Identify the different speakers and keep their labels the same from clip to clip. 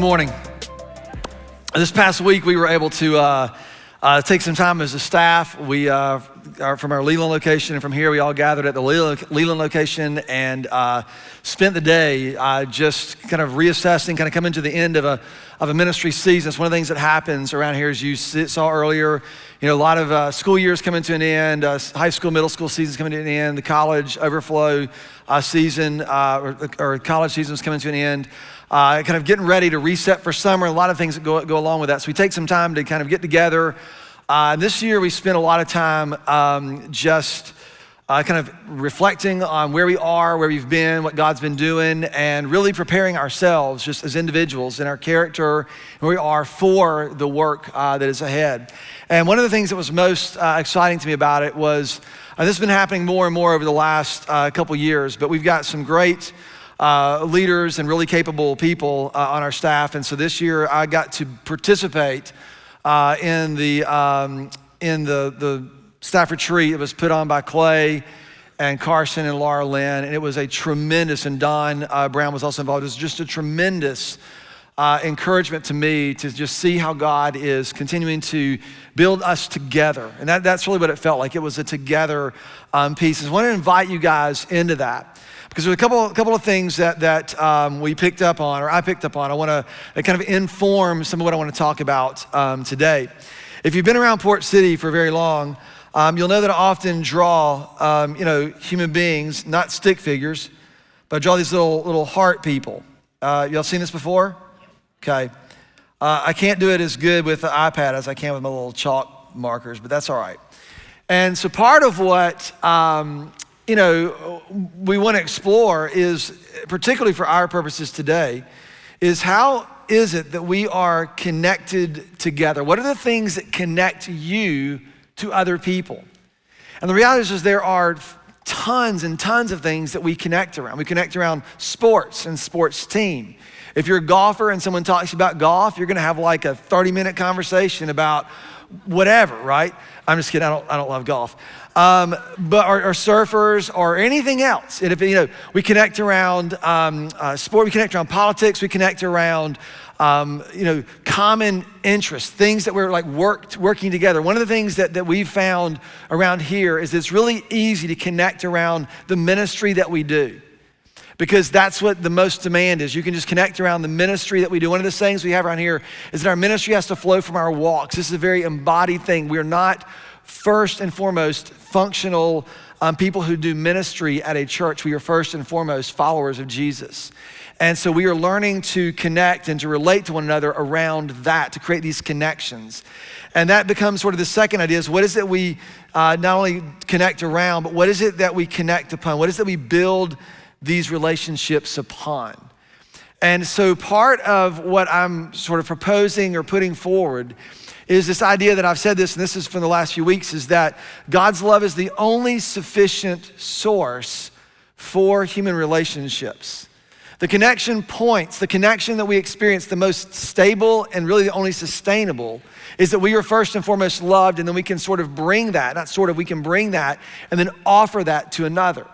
Speaker 1: morning. This past week, we were able to take some time as a staff. We are from our Leland location, and from here, we all gathered at the Leland location and spent the day just kind of reassessing, kind of coming to the end of a ministry season. It's one of the things that happens around here, as you saw earlier. You know, a lot of school years coming to an end, high school, middle school seasons coming to an end, the college overflow season or college seasons coming to an end. Kind of getting ready to reset for summer, a lot of things that go along with that. So we take some time to kind of get together. This year we spent a lot of time just kind of reflecting on where we are, where we've been, what God's been doing, and really preparing ourselves just as individuals in our character and where we are for the work that is ahead. And one of the things that was most exciting to me about it was, this has been happening more and more over the last couple years, but we've got some great leaders and really capable people on our staff. And so this year I got to participate in the staff retreat. It was put on by Clay and Carson and Laura Lynn, and it was a tremendous, and Don Brown was also involved. It was just a tremendous encouragement to me to just see how God is continuing to build us together. And that's really what it felt like. It was a together piece. I want to invite you guys into that, because there's a couple of things that we picked up on, or I picked up on. I want to kind of inform some of what I want to talk about today. If you've been around Port City for very long, you'll know that I often draw, human beings, not stick figures, but I draw these little heart people. Y'all seen this before? Okay. I can't do it as good with the iPad as I can with my little chalk markers, but that's all right. And so part of what we want to explore is, particularly for our purposes today, is how is it that we are connected together? What are the things that connect you to other people? And the reality is there are tons and tons of things that we connect around. We connect around sports and sports team. If you're a golfer and someone talks about golf, you're gonna have like a 30-minute conversation about whatever, right? I'm just kidding, I don't love golf. But or surfers or anything else. And if we connect around sport, we connect around politics, we connect around common interests, things that we're like working together. One of the things that we've found around here is it's really easy to connect around the ministry that we do, because that's what the most demand is. You can just connect around the ministry that we do. One of the things we have around here is that our ministry has to flow from our walks. This is a very embodied thing. We're not first and foremost functional people who do ministry at a church. We are first and foremost followers of Jesus. And so we are learning to connect and to relate to one another around that, to create these connections. And that becomes sort of the second idea, is what is it we not only connect around, but what is it that we connect upon? What is it that we build these relationships upon? And so part of what I'm sort of proposing or putting forward is this idea that I've said this, and this is from the last few weeks, is that God's love is the only sufficient source for human relationships. The connection points, the connection that we experience, the most stable and really the only sustainable, is that we are first and foremost loved, and then we can sort of bring that, we can bring that and then offer that to another,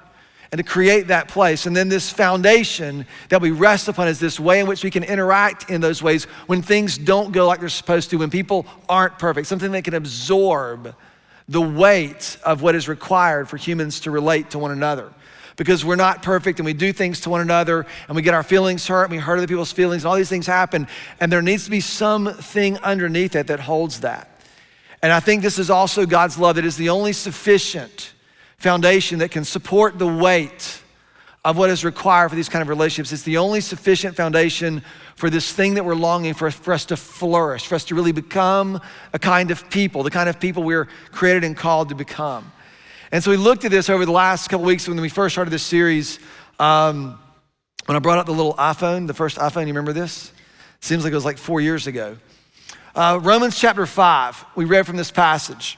Speaker 1: and to create that place. And then this foundation that we rest upon is this way in which we can interact in those ways when things don't go like they're supposed to, when people aren't perfect, something that can absorb the weight of what is required for humans to relate to one another. Because we're not perfect, and we do things to one another, and we get our feelings hurt, and we hurt other people's feelings, and all these things happen, and there needs to be something underneath it that holds that. And I think this is also God's love that is the only sufficient foundation that can support the weight of what is required for these kind of relationships. It's the only sufficient foundation for this thing that we're longing for us to flourish, for us to really become a kind of people, the kind of people we're created and called to become. And so we looked at this over the last couple weeks when we first started this series. When I brought up the little iPhone, the first iPhone, you remember this? Seems like it was like 4 years ago. Romans chapter 5, we read from this passage.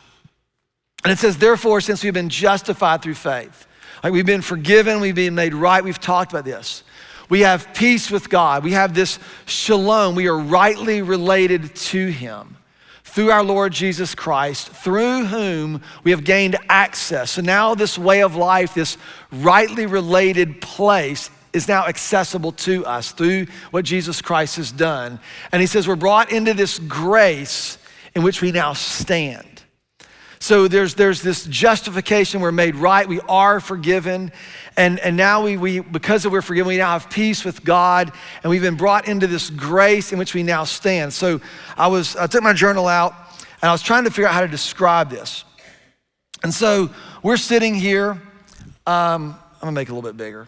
Speaker 1: And it says, therefore, since we've been justified through faith, like we've been forgiven, we've been made right, we've talked about this. We have peace with God. We have this shalom. We are rightly related to him through our Lord Jesus Christ, through whom we have gained access. So now this way of life, this rightly related place is now accessible to us through what Jesus Christ has done. And he says we're brought into this grace in which we now stand. So there's this justification, we're made right, we are forgiven, and now we because we're forgiven, we now have peace with God, and we've been brought into this grace in which we now stand. So I took my journal out, and I was trying to figure out how to describe this. And so we're sitting here, I'm gonna make it a little bit bigger.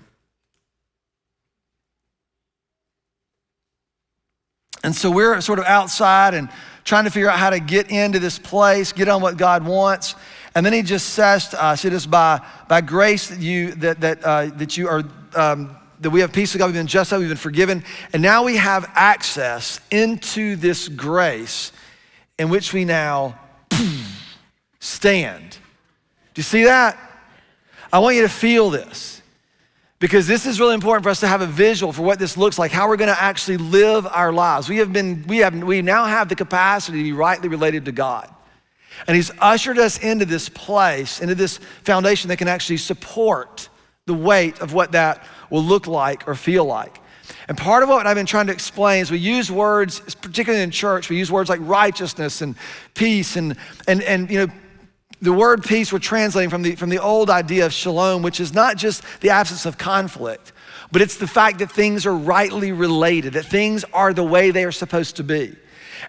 Speaker 1: And so we're sort of outside and trying to figure out how to get into this place, get on what God wants. And then he just says to us, it is by grace that we have peace with God, we've been justified, we've been forgiven, and now we have access into this grace in which we now stand. Do you see that? I want you to feel this, because this is really important for us to have a visual for what this looks like, how we're gonna actually live our lives. We now have the capacity to be rightly related to God. And he's ushered us into this place, into this foundation that can actually support the weight of what that will look like or feel like. And part of what I've been trying to explain is we use words, particularly in church, we use words like righteousness and peace and you know, the word peace we're translating from the old idea of shalom, which is not just the absence of conflict, but it's the fact that things are rightly related, that things are the way they are supposed to be.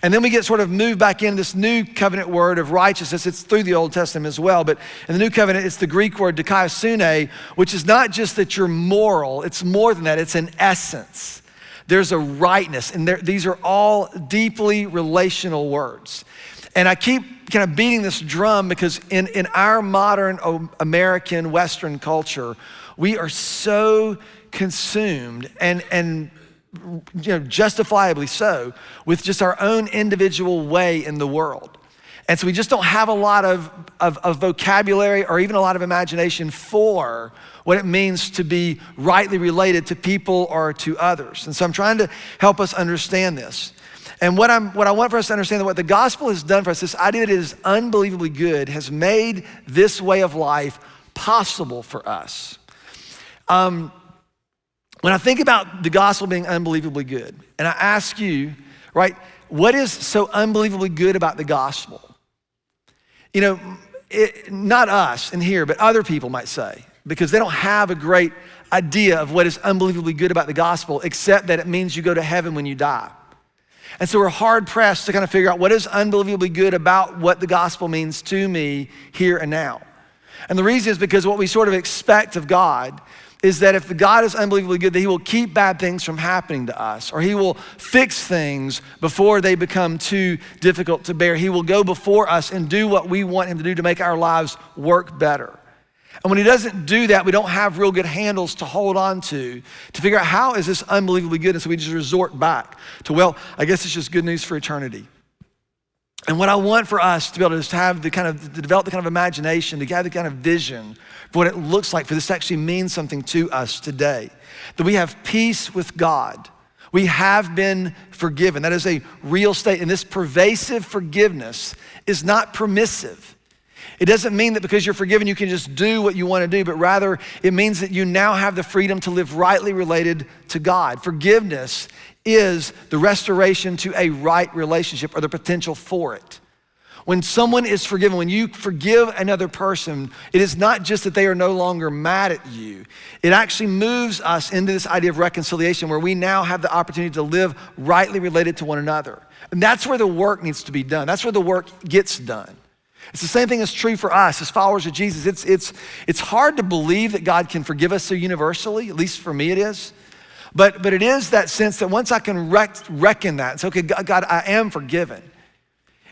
Speaker 1: And then we get sort of moved back in this new covenant word of righteousness. It's through the Old Testament as well, but in the new covenant, it's the Greek word dikaiosune, which is not just that you're moral, it's more than that, it's an essence. There's a rightness, and these are all deeply relational words. And I keep kind of beating this drum because in our modern American Western culture, we are so consumed and you know, justifiably so, with just our own individual way in the world. And so we just don't have a lot of vocabulary or even a lot of imagination for what it means to be rightly related to people or to others. And so I'm trying to help us understand this. And what I want for us to understand, that what the gospel has done for us, this idea that it is unbelievably good, has made this way of life possible for us. When I think about the gospel being unbelievably good, and I ask you, right, what is so unbelievably good about the gospel? You know, not us in here, but other people might say, because they don't have a great idea of what is unbelievably good about the gospel, except that it means you go to heaven when you die. And so we're hard pressed to kind of figure out what is unbelievably good about what the gospel means to me here and now. And the reason is because what we sort of expect of God is that if the God is unbelievably good, that he will keep bad things from happening to us, or he will fix things before they become too difficult to bear. He will go before us and do what we want him to do to make our lives work better. And when he doesn't do that, we don't have real good handles to hold on to figure out how is this unbelievably good. And so we just resort back to, well, I guess it's just good news for eternity. And what I want for us to be able to just have to develop the kind of imagination, to have the kind of vision for what it looks like for this to actually mean something to us today. That we have peace with God. We have been forgiven. That is a real state. And this pervasive forgiveness is not permissive. It doesn't mean that because you're forgiven, you can just do what you want to do, but rather it means that you now have the freedom to live rightly related to God. Forgiveness is the restoration to a right relationship, or the potential for it. When someone is forgiven, when you forgive another person, it is not just that they are no longer mad at you. It actually moves us into this idea of reconciliation, where we now have the opportunity to live rightly related to one another. And that's where the work needs to be done. That's where the work gets done. It's the same thing that's true for us as followers of Jesus. It's hard to believe that God can forgive us so universally, at least for me it is. But it is that sense that once I can reckon that, it's okay, God, I am forgiven.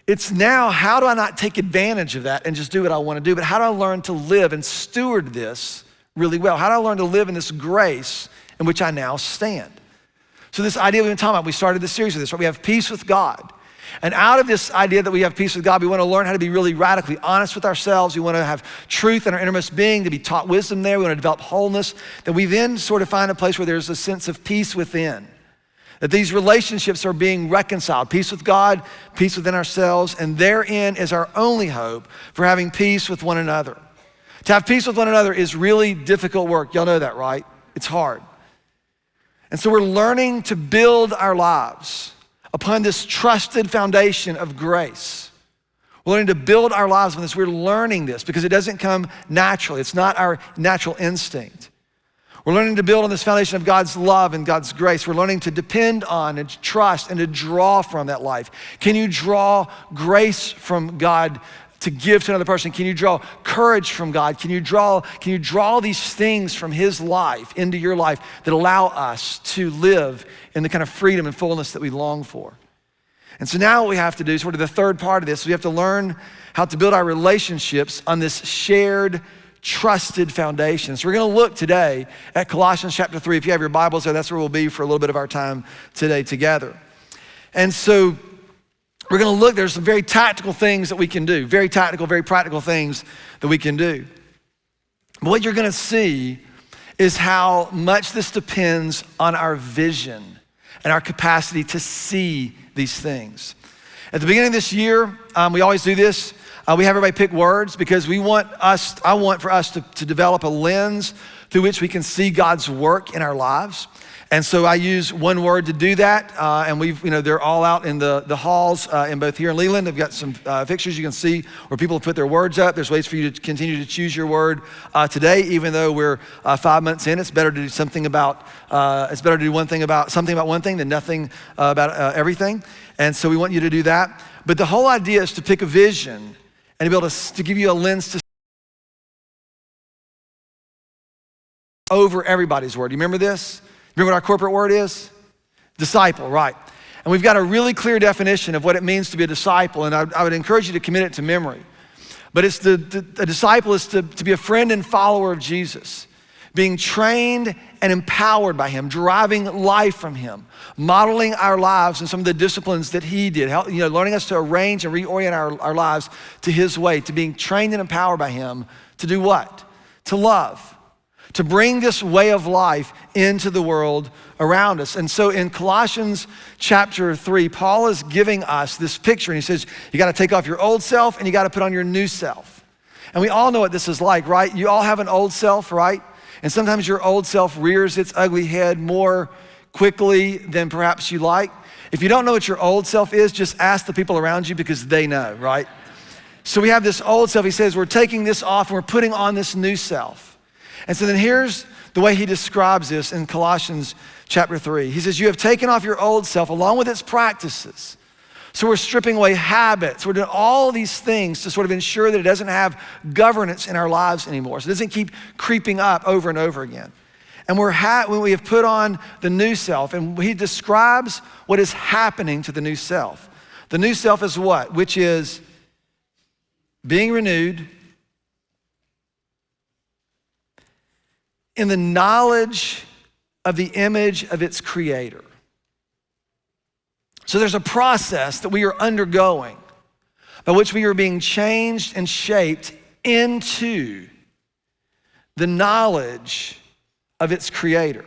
Speaker 1: It's now, how do I not take advantage of that and just do what I want to do, but how do I learn to live and steward this really well? How do I learn to live in this grace in which I now stand? So this idea we've been talking about, we started this series with this, right? We have peace with God. And out of this idea that we have peace with God, we want to learn how to be really radically honest with ourselves. We want to have truth in our innermost being, to be taught wisdom there. We want to develop wholeness. That we then sort of find a place where there's a sense of peace within. That these relationships are being reconciled. Peace with God, peace within ourselves, and therein is our only hope for having peace with one another. To have peace with one another is really difficult work. Y'all know that, right? It's hard. And so we're learning to build our lives upon this trusted foundation of grace. We're learning to build our lives on this. We're learning this because it doesn't come naturally. It's not our natural instinct. We're learning to build on this foundation of God's love and God's grace. We're learning to depend on and to trust and to draw from that life. Can you draw grace from God to give to another person? Can you draw courage from God? Can you draw these things from his life into your life that allow us to live in the kind of freedom and fullness that we long for? And so now what we have to do, sort of the third part of this, we have to learn how to build our relationships on this shared, trusted foundation. So we're gonna look today at Colossians chapter 3. If you have your Bibles there, that's where we'll be for a little bit of our time today together. And so we're gonna look, there's some very tactical things that we can do, very tactical, very practical things that we can do. But what you're gonna see is how much this depends on our vision and our capacity to see these things. At the beginning of this year, we always do this. We have everybody pick words because I want for us to develop a lens through which we can see God's work in our lives. And so I use one word to do that. And they're all out in the halls in both here in Leland. They've got some pictures you can see where people have put their words up. There's ways for you to continue to choose your word today, even though we're 5 months in. It's better to do something about something about one thing than nothing about everything. And so we want you to do that. But the whole idea is to pick a vision and to be able to give you a lens to over everybody's word. You remember this? Remember what our corporate word is? Disciple, right. And we've got a really clear definition of what it means to be a disciple, and I would encourage you to commit it to memory. But it's a disciple is to be a friend and follower of Jesus, being trained and empowered by him, deriving life from him, modeling our lives and some of the disciplines that he did, learning us to arrange and reorient our lives to his way, to being trained and empowered by him to do what? To love. To bring this way of life into the world around us. And so in Colossians chapter 3, Paul is giving us this picture, and he says, you gotta take off your old self and you gotta put on your new self. And we all know what this is like, right? You all have an old self, right? And sometimes your old self rears its ugly head more quickly than perhaps you like. If you don't know what your old self is, just ask the people around you because they know, right? So we have this old self. He says, we're taking this off and we're putting on this new self. And so then here's the way he describes this in Colossians chapter 3. He says, you have taken off your old self along with its practices. So we're stripping away habits. We're doing all these things to sort of ensure that it doesn't have governance in our lives anymore. So it doesn't keep creeping up over and over again. And when we have put on the new self, and he describes what is happening to the new self. The new self is what? Which is being renewed in the knowledge of the image of its creator. So there's a process that we are undergoing by which we are being changed and shaped into the knowledge of its creator.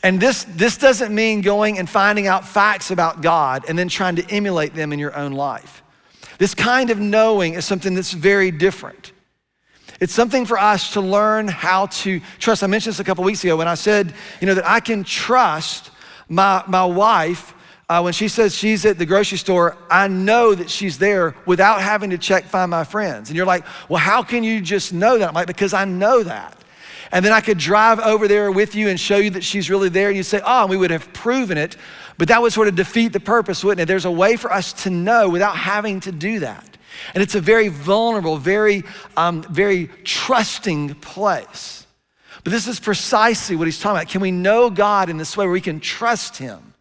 Speaker 1: And this doesn't mean going and finding out facts about God and then trying to emulate them in your own life. This kind of knowing is something that's very different. It's something for us to learn how to trust. I mentioned this a couple weeks ago when I said, that I can trust my wife when she says she's at the grocery store. I know that she's there without having to check Find My Friends. And you're like, well, how can you just know that? I'm like, because I know that. And then I could drive over there with you and show you that she's really there. And you say, and we would have proven it. But that would sort of defeat the purpose, wouldn't it? There's a way for us to know without having to do that. And it's a very vulnerable, very trusting place. But this is precisely what he's talking about. Can we know God in this way where we can trust him?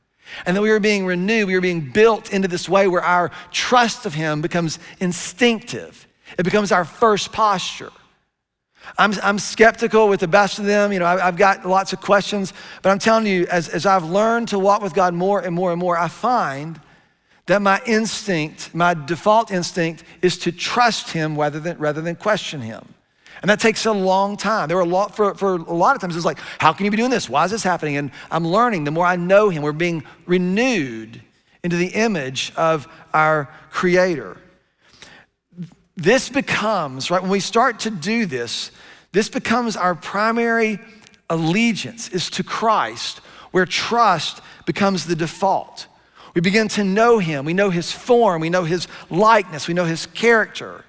Speaker 1: And that we are being renewed, we are being built into this way where our trust of him becomes instinctive. It becomes our first posture. I'm skeptical with the best of them. I've got lots of questions, but I'm telling you, as I've learned to walk with God more and more and more, I find that my default instinct is to trust him rather than question him. And that takes a long time. For a lot of times it's like, how can you be doing this? Why is this happening? And I'm learning the more I know him, we're being renewed into the image of our creator. This becomes, right, when we start to do this becomes our primary allegiance is to Christ, where trust becomes the default. We begin to know him. We know his form. We know his likeness. We know his character.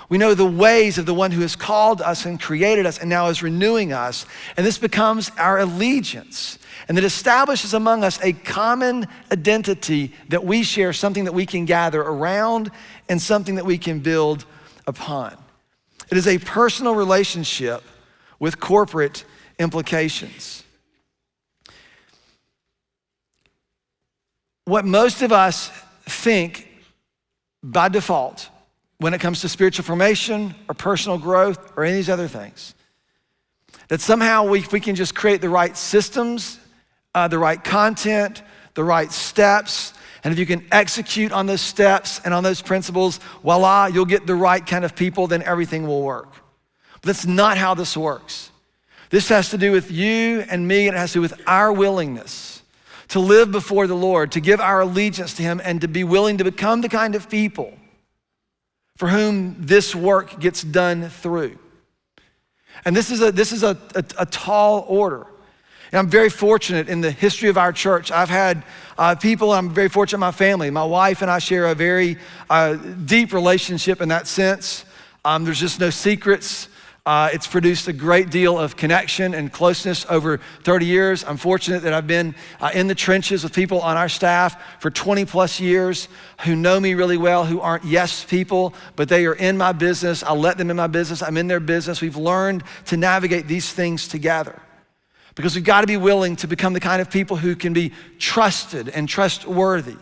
Speaker 1: We know the ways of the one who has called us and created us and now is renewing us. And this becomes our allegiance. And it establishes among us a common identity that we share, something that we can gather around and something that we can build upon. It is a personal relationship with corporate implications. What most of us think by default when it comes to spiritual formation or personal growth or any of these other things, that somehow if we can just create the right systems, the right content, the right steps, and if you can execute on those steps and on those principles, voila, you'll get the right kind of people, then everything will work. But that's not how this works. This has to do with you and me, and it has to do with our willingness to live before the Lord, to give our allegiance to him, and to be willing to become the kind of people for whom this work gets done through. And this is a tall order. And I'm very fortunate in the history of our church. I've had people, I'm very fortunate in my family. My wife and I share a very deep relationship in that sense. There's just no secrets. It's produced a great deal of connection and closeness over 30 years. I'm fortunate that I've been in the trenches with people on our staff for 20 plus years who know me really well, who aren't yes people, but they are in my business. I let them in my business. I'm in their business. We've learned to navigate these things together because we've got to be willing to become the kind of people who can be trusted and trustworthy.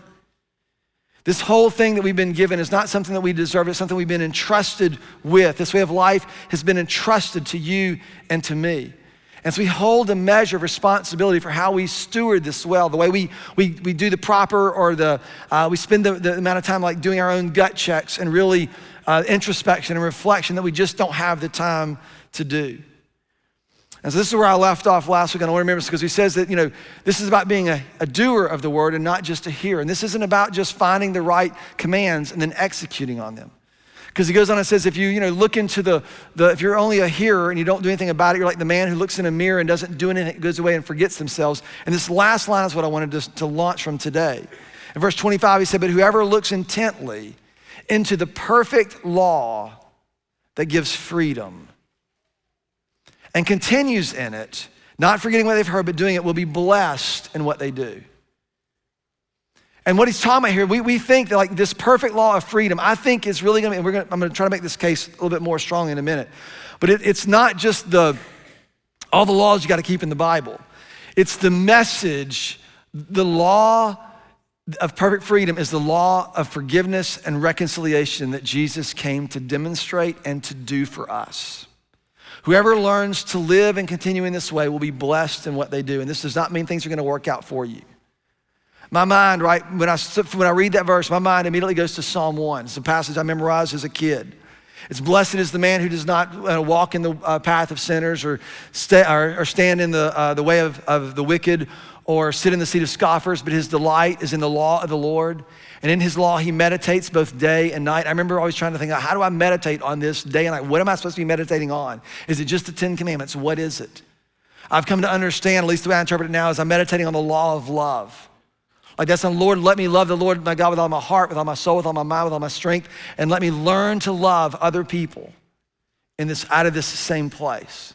Speaker 1: This whole thing that we've been given is not something that we deserve. It's something we've been entrusted with. This way of life has been entrusted to you and to me. And so we hold a measure of responsibility for how we steward this well, the way we do the proper, or we spend the amount of time like doing our own gut checks and really introspection and reflection that we just don't have the time to do. And so this is where I left off last week. I want to remember this because he says that, this is about being a doer of the word and not just a hearer. And this isn't about just finding the right commands and then executing on them. Because he goes on and says, if you look into if you're only a hearer and you don't do anything about it, you're like the man who looks in a mirror and doesn't do anything, goes away and forgets themselves. And this last line is what I wanted to launch from today. In verse 25, he said, but whoever looks intently into the perfect law that gives freedom and continues in it, not forgetting what they've heard, but doing it, will be blessed in what they do. And what he's talking about here, we think that like this perfect law of freedom, I think is really gonna be, I'm gonna try to make this case a little bit more strong in a minute, but it's not just all the laws you gotta keep in the Bible. It's the message, the law of perfect freedom is the law of forgiveness and reconciliation that Jesus came to demonstrate and to do for us. Whoever learns to live and continue in this way will be blessed in what they do. And this does not mean things are gonna work out for you. My mind, right, when I read that verse, my mind immediately goes to Psalm 1. It's a passage I memorized as a kid. It's blessed is the man who does not walk in the path of sinners or stand in the way of the wicked or sit in the seat of scoffers, but his delight is in the law of the Lord. And in his law, he meditates both day and night. I remember always trying to think, how do I meditate on this day and night? What am I supposed to be meditating on? Is it just the 10 Commandments? What is it? I've come to understand, at least the way I interpret it now, is I'm meditating on the law of love. Like that's on, Lord, let me love the Lord my God with all my heart, with all my soul, with all my mind, with all my strength, and let me learn to love other people out of this same place.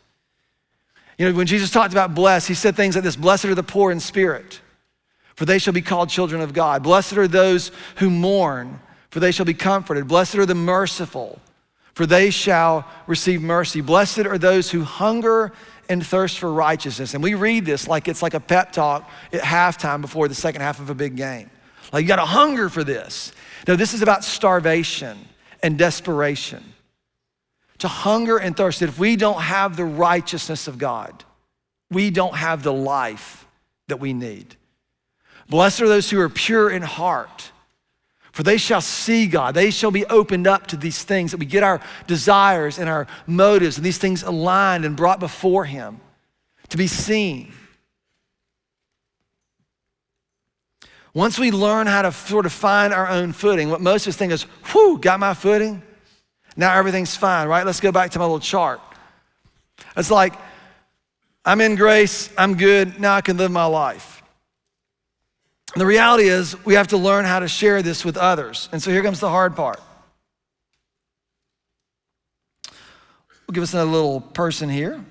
Speaker 1: When Jesus talked about blessed, he said things like this: blessed are the poor in spirit, for they shall be called children of God. Blessed are those who mourn, for they shall be comforted. Blessed are the merciful, for they shall receive mercy. Blessed are those who hunger and thirst for righteousness. And we read this like it's like a pep talk at halftime before the second half of a big game. Like you gotta hunger for this. No, this is about starvation and desperation. To hunger and thirst, that if we don't have the righteousness of God, we don't have the life that we need. Blessed are those who are pure in heart, for they shall see God. They shall be opened up to these things, that we get our desires and our motives and these things aligned and brought before him to be seen. Once we learn how to sort of find our own footing, what most of us think is, whew, got my footing, now everything's fine, right? Let's go back to my little chart. It's like, I'm in grace, I'm good, now I can live my life. And the reality is we have to learn how to share this with others. And so here comes the hard part. We'll give us another little person here.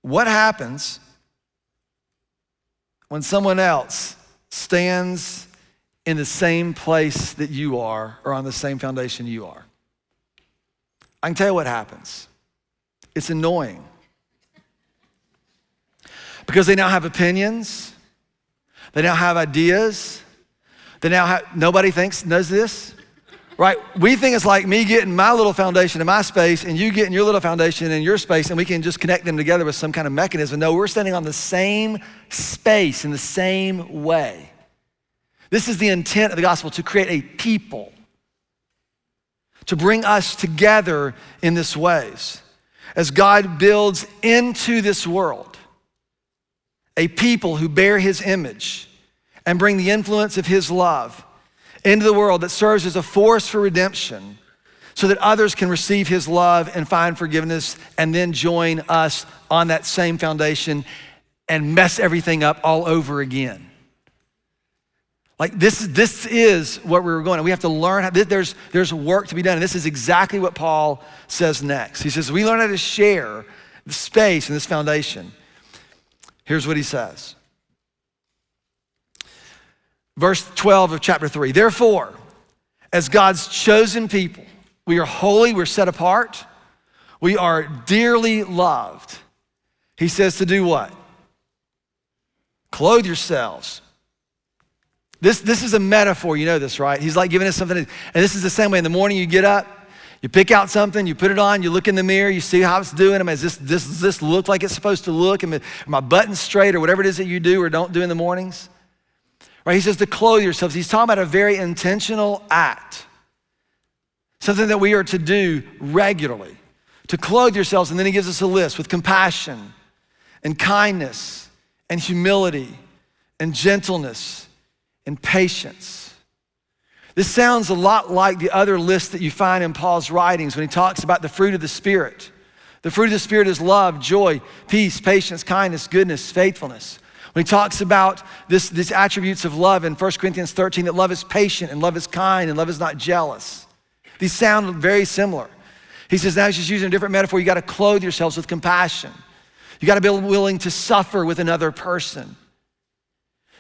Speaker 1: What happens when someone else stands in the same place that you are or on the same foundation you are? I can tell you what happens. It's annoying. Because they now have opinions. They now have ideas. Nobody knows this, right? We think it's like me getting my little foundation in my space and you getting your little foundation in your space and we can just connect them together with some kind of mechanism. No, we're standing on the same space in the same way. This is the intent of the gospel, to create a people, to bring us together in this ways. As God builds into this world a people who bear his image and bring the influence of his love into the world that serves as a force for redemption so that others can receive his love and find forgiveness and then join us on that same foundation and mess everything up all over again. Like this is what we're going. We have to learn how, there's work to be done. And this is exactly what Paul says next. He says, we learn how to share the space and this foundation. Here's what he says. Verse 12 of chapter 3. Therefore, as God's chosen people, we are holy, we're set apart, we are dearly loved. He says to do what? Clothe yourselves. This is a metaphor, you know this, right? He's like giving us something, and this is the same way. In the morning you get up, you pick out something, you put it on, you look in the mirror, you see how it's doing. I mean, does this look like it's supposed to look? Are my buttons straight or whatever it is that you do or don't do in the mornings? Right, he says to clothe yourselves. He's talking about a very intentional act, something that we are to do regularly, to clothe yourselves. And then he gives us a list with compassion and kindness and humility and gentleness and patience. This sounds a lot like the other list that you find in Paul's writings when he talks about the fruit of the Spirit. The fruit of the Spirit is love, joy, peace, patience, kindness, goodness, faithfulness. When he talks about these attributes of love in 1 Corinthians 13, that love is patient and love is kind and love is not jealous. These sound very similar. He says now he's just using a different metaphor. You gotta clothe yourselves with compassion. You gotta be willing to suffer with another person.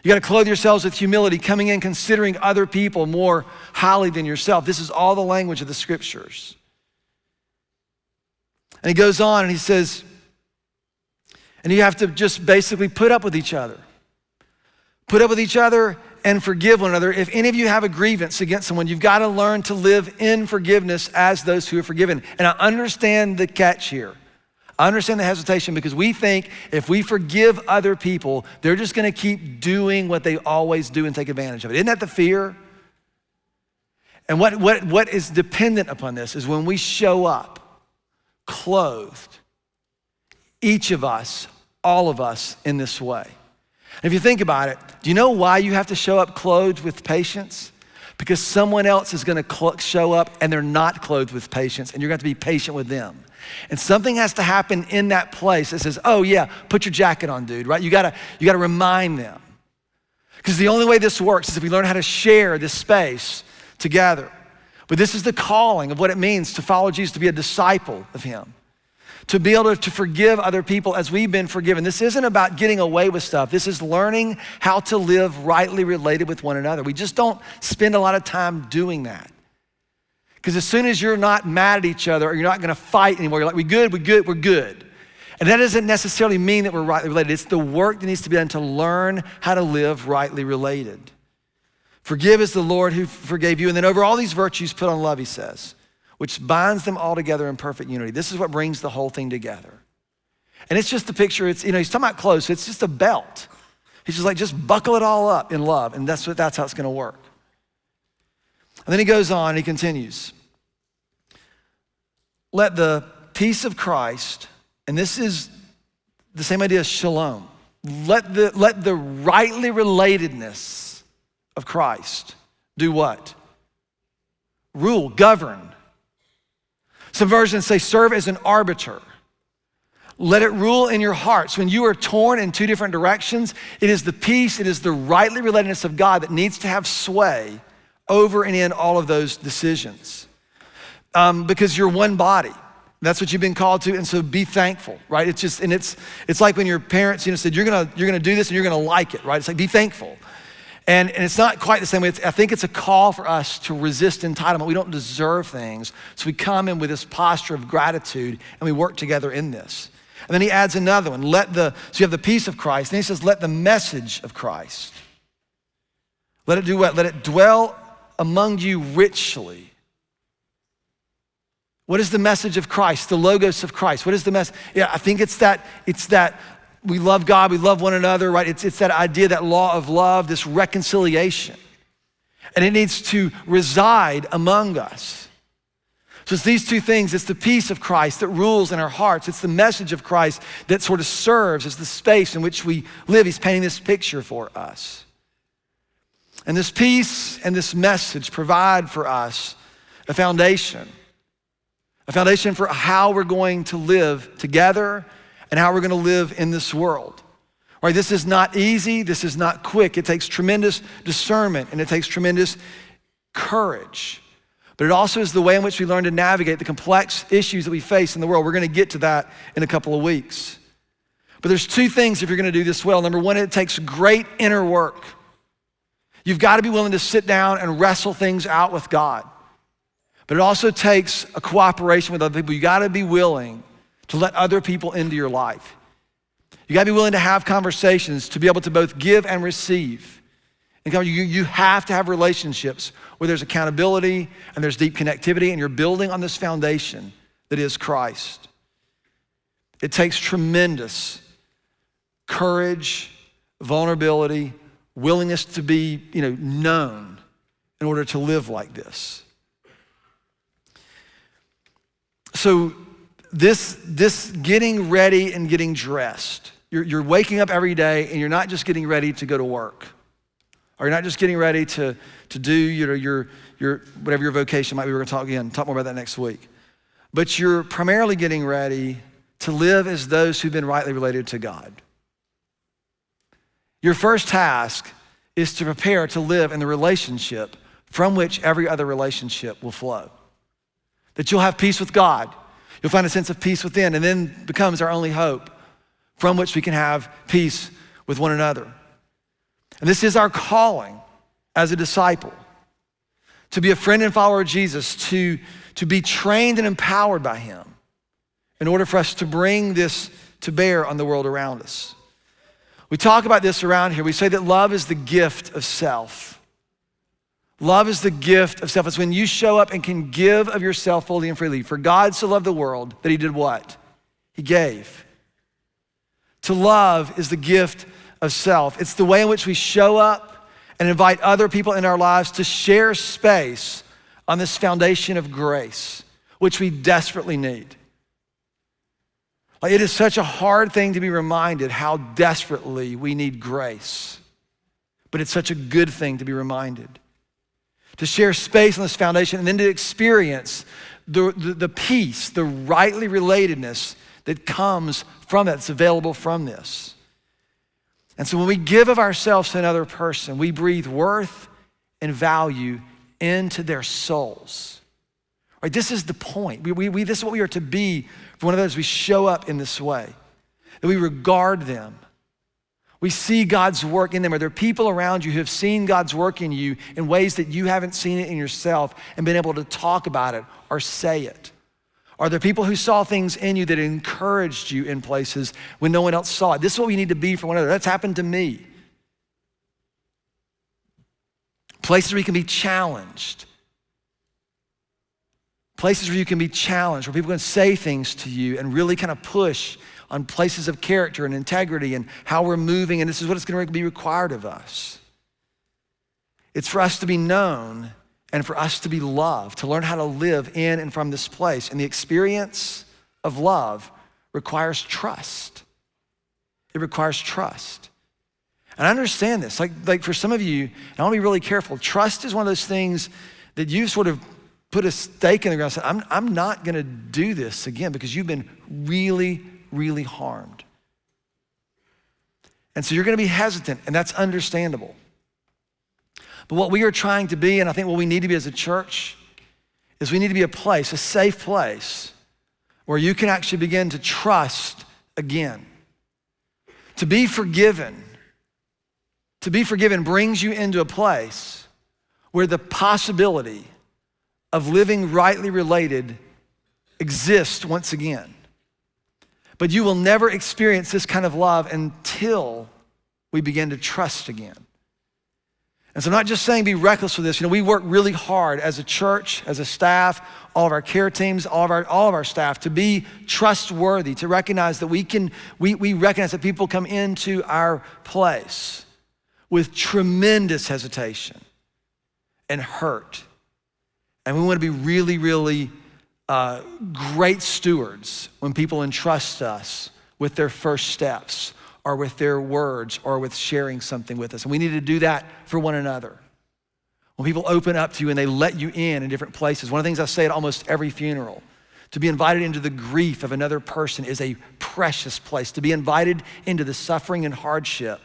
Speaker 1: You gotta clothe yourselves with humility, coming in, considering other people more highly than yourself. This is all the language of the scriptures. And he goes on and he says, and you have to just basically put up with each other. Put up with each other and forgive one another. If any of you have a grievance against someone, you've gotta learn to live in forgiveness as those who are forgiven. And I understand the catch here. I understand the hesitation because we think if we forgive other people, they're just gonna keep doing what they always do and take advantage of it. Isn't that the fear? And what is dependent upon this is when we show up clothed, each of us, all of us in this way. And if you think about it, do you know why you have to show up clothed with patience? Because someone else is gonna show up and they're not clothed with patience and you're gonna have to be patient with them. And something has to happen in that place that says, oh yeah, put your jacket on, dude, right? You gotta remind them. Because the only way this works is if we learn how to share this space together. But this is the calling of what it means to follow Jesus, to be a disciple of him. To be able to forgive other people as we've been forgiven. This isn't about getting away with stuff. This is learning how to live rightly related with one another. We just don't spend a lot of time doing that. Because as soon as you're not mad at each other or you're not gonna fight anymore, you're like, we're good. And that doesn't necessarily mean that we're rightly related. It's the work that needs to be done to learn how to live rightly related. Forgive as the Lord who forgave you. And then over all these virtues, put on love, he says, which binds them all together in perfect unity. This is what brings the whole thing together. And it's just the picture, he's talking about clothes, so it's just a belt. He's just like, just buckle it all up in love, and that's how it's gonna work. And then he goes on, he continues. Let the peace of Christ, and this is the same idea as shalom, let the rightly relatedness of Christ do what? Rule, govern. Some versions say serve as an arbiter. Let it rule in your hearts. When you are torn in two different directions, it is the peace, it is the rightly relatedness of God that needs to have sway over and in all of those decisions. Because you're one body. That's what you've been called to, and so be thankful, right? It's like when your parents, said, you're gonna do this and you're gonna like it, right? It's like, be thankful. And it's not quite the same way. I think it's a call for us to resist entitlement. We don't deserve things, so we come in with this posture of gratitude and we work together in this. And then he adds another one, so you have the peace of Christ. Then he says, let the message of Christ. Let it do what? Let it dwell among you richly. What is the message of Christ? The logos of Christ. What is the message? Yeah, I think it's that we love God, we love one another, right? It's that idea, that law of love, this reconciliation. And it needs to reside among us. So it's these two things. It's the peace of Christ that rules in our hearts. It's the message of Christ that sort of serves as the space in which we live. He's painting this picture for us. And this peace and this message provide for us a foundation for how we're going to live together and how we're going to live in this world. Right? This is not easy. This is not quick. It takes tremendous discernment and it takes tremendous courage. But it also is the way in which we learn to navigate the complex issues that we face in the world. We're going to get to that in a couple of weeks. But there's two things if you're going to do this well. Number one, it takes great inner work. You've got to be willing to sit down and wrestle things out with God. But it also takes a cooperation with other people. You got to be willing to let other people into your life. You got to be willing to have conversations to be able to both give and receive. And you have to have relationships where there's accountability and there's deep connectivity and you're building on this foundation that is Christ. It takes tremendous courage, vulnerability, willingness to be, known in order to live like this. So this getting ready and getting dressed, you're waking up every day and you're not just getting ready to go to work. Or you're not just getting ready to do your whatever your vocation might be. We're gonna talk more about that next week. But you're primarily getting ready to live as those who've been rightly related to God. Your first task is to prepare to live in the relationship from which every other relationship will flow. That you'll have peace with God. You'll find a sense of peace within, and then becomes our only hope from which we can have peace with one another. And this is our calling as a disciple, to be a friend and follower of Jesus, to be trained and empowered by him in order for us to bring this to bear on the world around us. We talk about this around here. We say that love is the gift of self. Love is the gift of self. It's when you show up and can give of yourself fully and freely. For God so loved the world that he did what? He gave. To love is the gift of self. It's the way in which we show up and invite other people in our lives to share space on this foundation of grace, which we desperately need. It is such a hard thing to be reminded how desperately we need grace, but it's such a good thing to be reminded. To share space on this foundation and then to experience the peace, the rightly relatedness that comes from that, that's available from this. And so when we give of ourselves to another person, we breathe worth and value into their souls. Right? This is the point. This is what we are to be for one another as we show up in this way, that we regard them. We see God's work in them. Are there people around you who have seen God's work in you in ways that you haven't seen it in yourself and been able to talk about it or say it? Are there people who saw things in you that encouraged you in places when no one else saw it? This is what we need to be for one another. That's happened to me. Places where you can be challenged. Places where you can be challenged, where people can say things to you and really kind of push on places of character and integrity and how we're moving, and this is what it's going to be required of us. It's for us to be known and for us to be loved, to learn how to live in and from this place. And the experience of love requires trust. It requires trust. And I understand this. Like for some of you, and I want to be really careful, trust is one of those things that you sort of put a stake in the ground and said, I'm not gonna do this again because you've been really, really harmed. And so you're gonna be hesitant, and that's understandable. But what we are trying to be, and I think what we need to be as a church, is we need to be a place, a safe place, where you can actually begin to trust again. To be forgiven brings you into a place where the possibility of living rightly related exists once again. But you will never experience this kind of love until we begin to trust again. And so I'm not just saying be reckless with this. We work really hard as a church, as a staff, all of our care teams, all of our staff to be trustworthy, to recognize that we recognize that people come into our place with tremendous hesitation and hurt. And we want to be really, really great stewards when people entrust us with their first steps or with their words or with sharing something with us. And we need to do that for one another. When people open up to you and they let you in different places, one of the things I say at almost every funeral, to be invited into the grief of another person is a precious place. To be invited into the suffering and hardship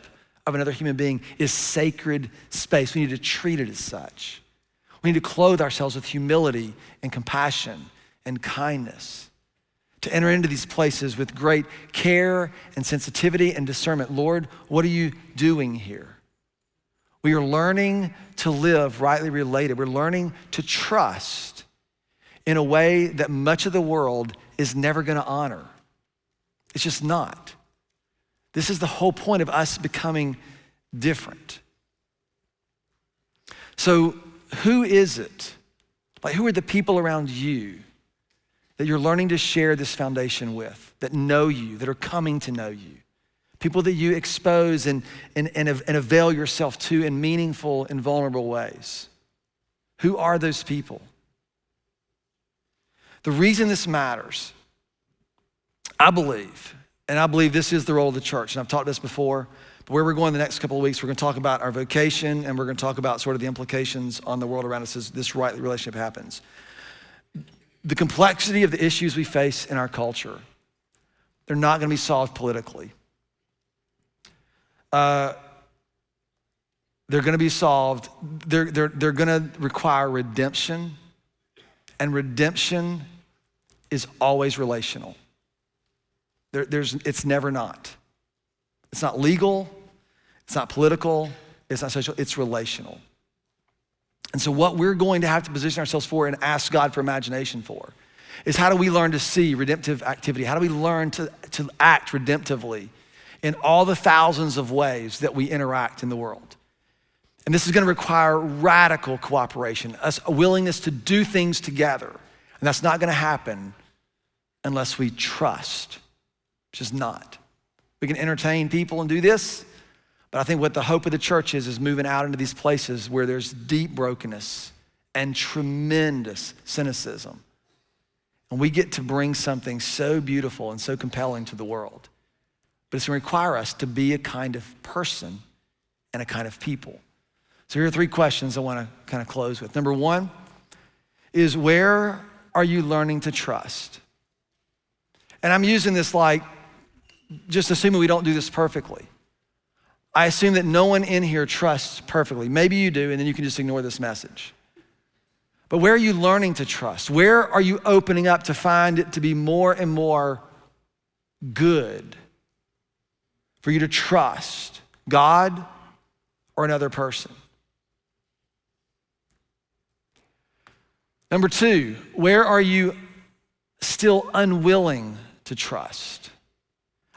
Speaker 1: of another human being is sacred space. We need to treat it as such. We need to clothe ourselves with humility and compassion and kindness, to enter into these places with great care and sensitivity and discernment. Lord, what are you doing here? We are learning to live rightly related. We're learning to trust in a way that much of the world is never gonna honor. It's just not. This is the whole point of us becoming different. So who is it? Like, who are the people around you that you're learning to share this foundation with, that know you, that are coming to know you? People that you expose and avail yourself to in meaningful and vulnerable ways. Who are those people? The reason this matters, I believe this is the role of the church, and I've talked this before, but where we're going the next couple of weeks, we're gonna talk about our vocation, and we're gonna talk about sort of the implications on the world around us as this right relationship happens. The complexity of the issues we face in our culture, they're not gonna be solved politically. They're gonna be solved, they're gonna require redemption, and redemption is always relational. It's never not. It's not legal, it's not political, it's not social, it's relational. And so what we're going to have to position ourselves for and ask God for imagination for is, how do we learn to see redemptive activity? How do we learn to act redemptively in all the thousands of ways that we interact in the world? And this is gonna require radical cooperation, a willingness to do things together. And that's not gonna happen unless we trust, which is not. We can entertain people and do this, but I think what the hope of the church is moving out into these places where there's deep brokenness and tremendous cynicism. And we get to bring something so beautiful and so compelling to the world. But it's gonna require us to be a kind of person and a kind of people. So here are 3 questions I wanna kind of close with. Number 1 is, where are you learning to trust? And I'm using this like, just assuming we don't do this perfectly. I assume that no one in here trusts perfectly. Maybe you do, and then you can just ignore this message. But where are you learning to trust? Where are you opening up to find it to be more and more good for you to trust God or another person? Number 2, where are you still unwilling to trust?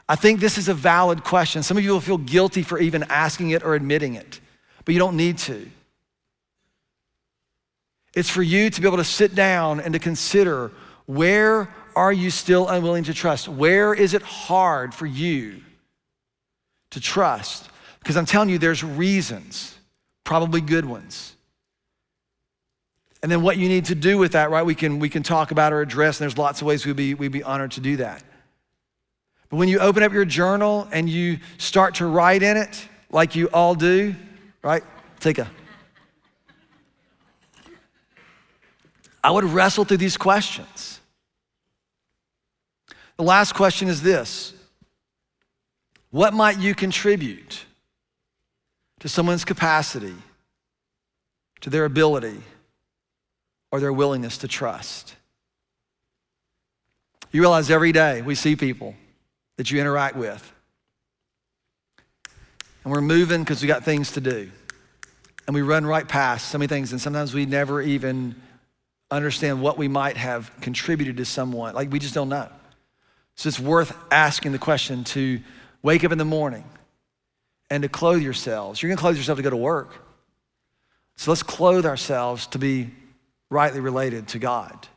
Speaker 1: I think this is a valid question. Some of you will feel guilty for even asking it or admitting it, but you don't need to. It's for you to be able to sit down and to consider, where are you still unwilling to trust? Where is it hard for you to trust? Because I'm telling you, there's reasons, probably good ones. And then what you need to do with that, right? We can talk about or address, and there's lots of ways we'd be honored to do that. But when you open up your journal and you start to write in it, like you all do, right? I would wrestle through these questions. The last question is this: what might you contribute to someone's capacity, to their ability, or their willingness to trust? You realize every day we see people that you interact with, and we're moving because we got things to do. And we run right past so many things, and sometimes we never even understand what we might have contributed to someone. Like, we just don't know. So it's worth asking the question to wake up in the morning and to clothe yourselves. You're gonna clothe yourself to go to work. So let's clothe ourselves to be rightly related to God,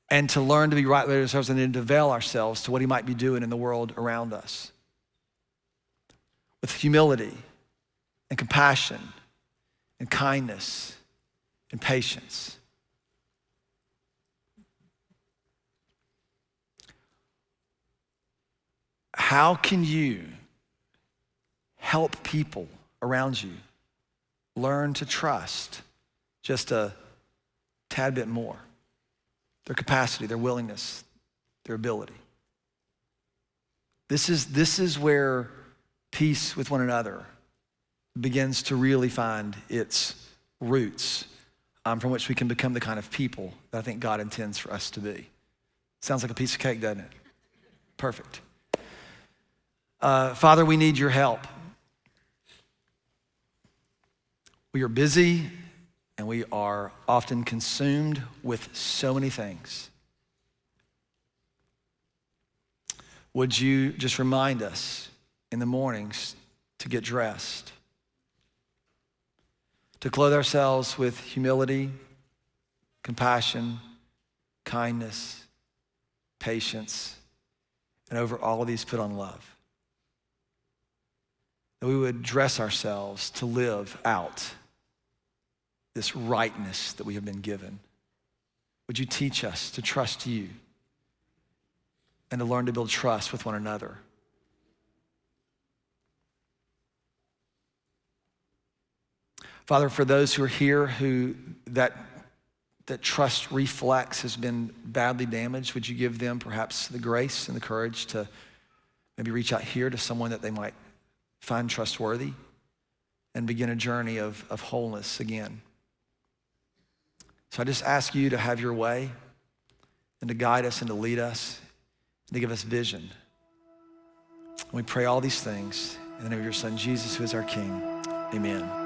Speaker 1: and to learn to be rightly related to ourselves, and then to avail ourselves to what he might be doing in the world around us with humility and compassion and kindness and patience. How can you help people around you learn to trust just a tad bit more? Their capacity, their willingness, their ability. This is where peace with one another begins to really find its roots, from which we can become the kind of people that I think God intends for us to be. Sounds like a piece of cake, doesn't it? Perfect. Father, we need your help. We are busy and we are often consumed with so many things. Would you just remind us in the mornings to get dressed, to clothe ourselves with humility, compassion, kindness, patience, and over all of these put on love. That we would dress ourselves to live out this rightness that we have been given. Would you teach us to trust you and to learn to build trust with one another? Father, for those who are here who that trust reflex has been badly damaged, would you give them perhaps the grace and the courage to maybe reach out here to someone that they might find trustworthy and begin a journey of wholeness again? So I just ask you to have your way and to guide us and to lead us and to give us vision. We pray all these things in the name of your Son, Jesus, who is our King. Amen.